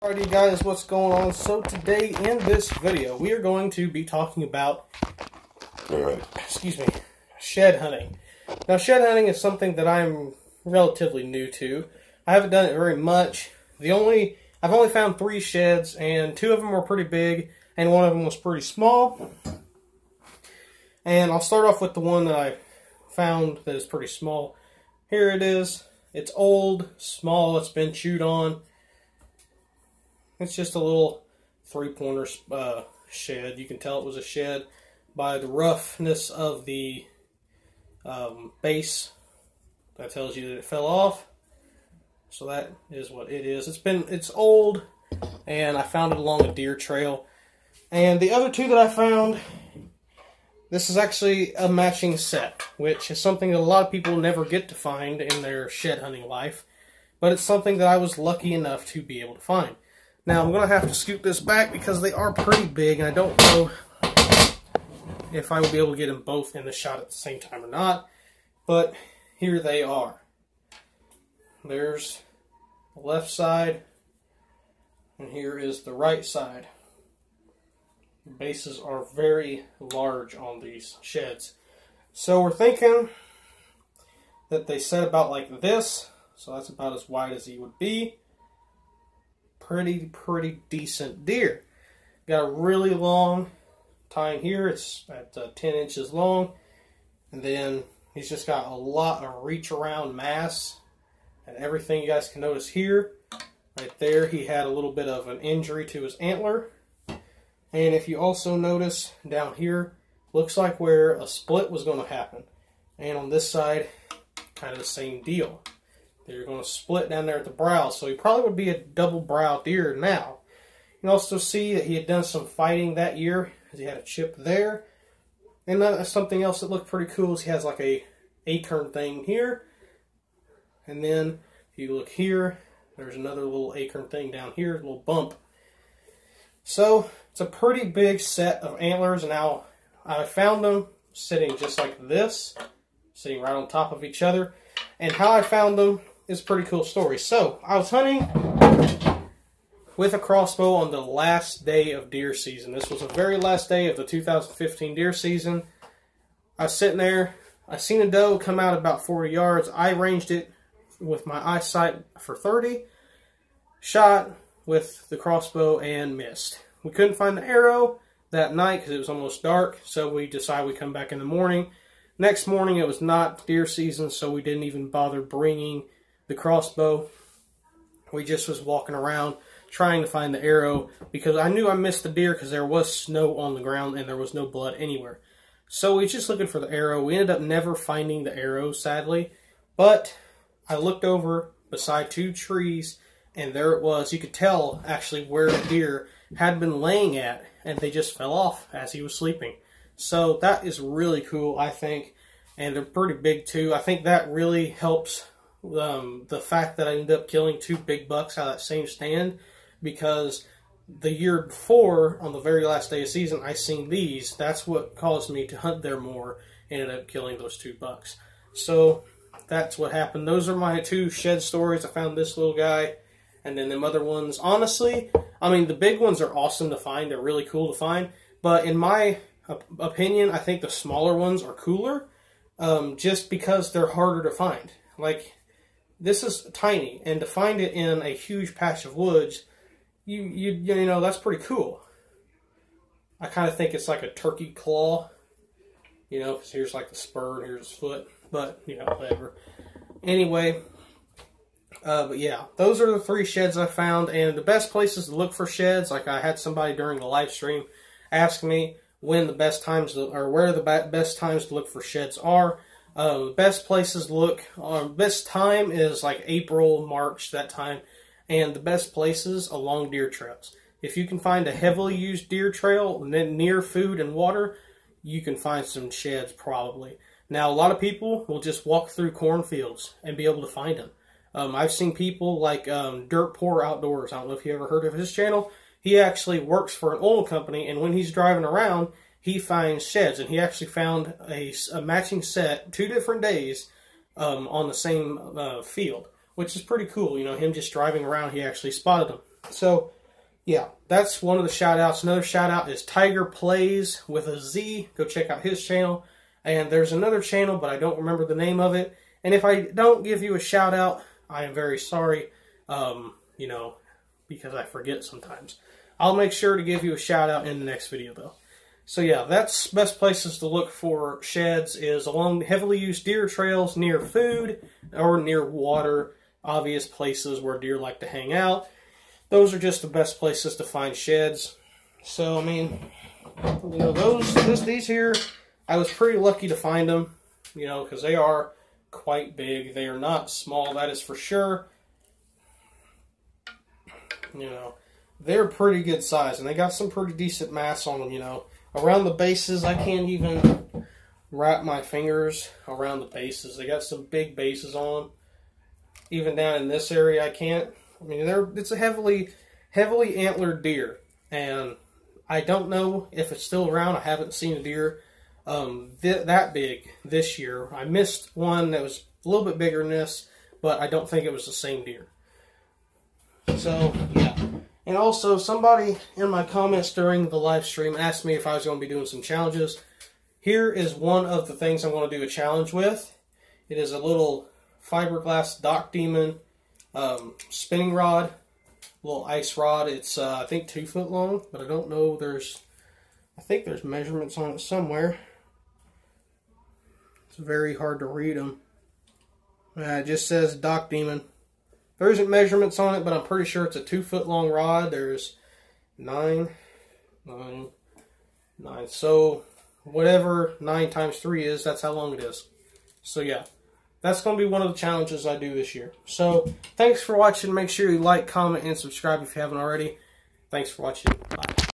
Alrighty guys, what's going on? So today in this video, we are going to be talking about, shed hunting. Now shed hunting is something that I'm relatively new to. I haven't done it very much. I've only found 3 sheds, and 2 of them were pretty big, and 1 of them was pretty small. And I'll start off with the one that I found that is pretty small. Here it is. It's old, small, it's been chewed on. It's just a little 3-pointer shed. You can tell it was a shed by the roughness of the base. That tells you that it fell off. So that is what it is. It's old, and I found it along a deer trail. And the other 2 that I found, this is actually a matching set, which is something that a lot of people never get to find in their shed hunting life. But it's something that I was lucky enough to be able to find. Now, I'm going to have to scoot this back because they are pretty big, and I don't know if I will be able to get them both in the shot at the same time or not. But here they are. There's the left side, and here is the right side. The bases are very large on these sheds. So we're thinking that they set about like this, so that's about as wide as he would be. Pretty decent deer. Got a really long tine here. It's at 10 inches long. And then he's just got a lot of reach around mass and everything. You guys can notice here, right there, he had a little bit of an injury to his antler. And if you also notice down here, looks like where a split was going to happen. And on this side, kind of the same deal. They're going to split down there at the brow, so he probably would be a double brow deer now. You can also see that he had done some fighting that year, because he had a chip there. And something else that looked pretty cool is he has like a acorn thing here. And then if you look here, there's another little acorn thing down here, a little bump. So it's a pretty big set of antlers. Now I found them sitting just like this, sitting right on top of each other. And how I found them is a pretty cool story. So I was hunting with a crossbow on the last day of deer season. This was the very last day of the 2015 deer season. I was sitting there. I seen a doe come out about 40 yards. I ranged it with my eyesight for 30. Shot with the crossbow and missed. We couldn't find the arrow that night because it was almost dark. So we decided we'd come back in the morning. Next morning it was not deer season, so we didn't even bother bringing the crossbow. We just was walking around trying to find the arrow because I knew I missed the deer because there was snow on the ground and there was no blood anywhere. So we were just looking for the arrow. We ended up never finding the arrow, sadly. But I looked over beside 2 trees and there it was. You could tell actually where the deer had been laying at, and they just fell off as he was sleeping. So that is really cool, I think, and they're pretty big too. I think that really helps the fact that I ended up killing 2 big bucks out of that same stand, because the year before, on the very last day of season, I seen these. That's what caused me to hunt there more, and ended up killing those 2 bucks. So that's what happened. Those are my 2 shed stories. I found this little guy, and then them other ones. Honestly, I mean, the big ones are awesome to find. They're really cool to find, but in my opinion, I think the smaller ones are cooler, just because they're harder to find. Like, this is tiny, and to find it in a huge patch of woods, you know, that's pretty cool. I kind of think it's like a turkey claw, you know, because here's like the spur and here's his foot, but, you know, whatever. Anyway, but yeah, those are the 3 sheds I found, and the best places to look for sheds, like I had somebody during the live stream ask me when the best times where the best times to look for sheds are. The best places to look, best time is like April, March, that time, and the best places along deer trails. If you can find a heavily used deer trail near food and water, you can find some sheds probably. Now, a lot of people will just walk through cornfields and be able to find them. I've seen people like Dirt Poor Outdoors. I don't know if you ever heard of his channel. He actually works for an oil company, and when he's driving around, he finds sheds, and he actually found a matching set 2 different days on the same field, which is pretty cool. You know, him just driving around, he actually spotted them. So, yeah, that's one of the shout outs. Another shout out is Tiger Plays with a Z. Go check out his channel. And there's another channel, but I don't remember the name of it. And if I don't give you a shout out, I am very sorry, you know, because I forget sometimes. I'll make sure to give you a shout out in the next video, though. So yeah, that's best places to look for sheds is along heavily used deer trails, near food, or near water, obvious places where deer like to hang out. Those are just the best places to find sheds. So, I mean, you know, these here, I was pretty lucky to find them, you know, because they are quite big. They are not small, that is for sure. You know, they're pretty good size, and they got some pretty decent mass on them, you know. Around the bases, I can't even wrap my fingers around the bases. They got some big bases on them. Even down in this area, I can't. I mean, it's a heavily antlered deer, and I don't know if it's still around. I haven't seen a deer that big this year. I missed one that was a little bit bigger than this, but I don't think it was the same deer. So, yeah. And also, somebody in my comments during the live stream asked me if I was going to be doing some challenges. Here is one of the things I'm going to do a challenge with. It is a little fiberglass Dock Demon spinning rod, little ice rod. It's, I think, 2 foot long, but I don't know. I think there's measurements on it somewhere. It's very hard to read them. It just says Dock Demon. There isn't measurements on it, but I'm pretty sure it's a 2 foot long rod. There's 9. So whatever 9 times 3 is, that's how long it is. So yeah, that's going to be one of the challenges I do this year. So thanks for watching. Make sure you like, comment, and subscribe if you haven't already. Thanks for watching. Bye.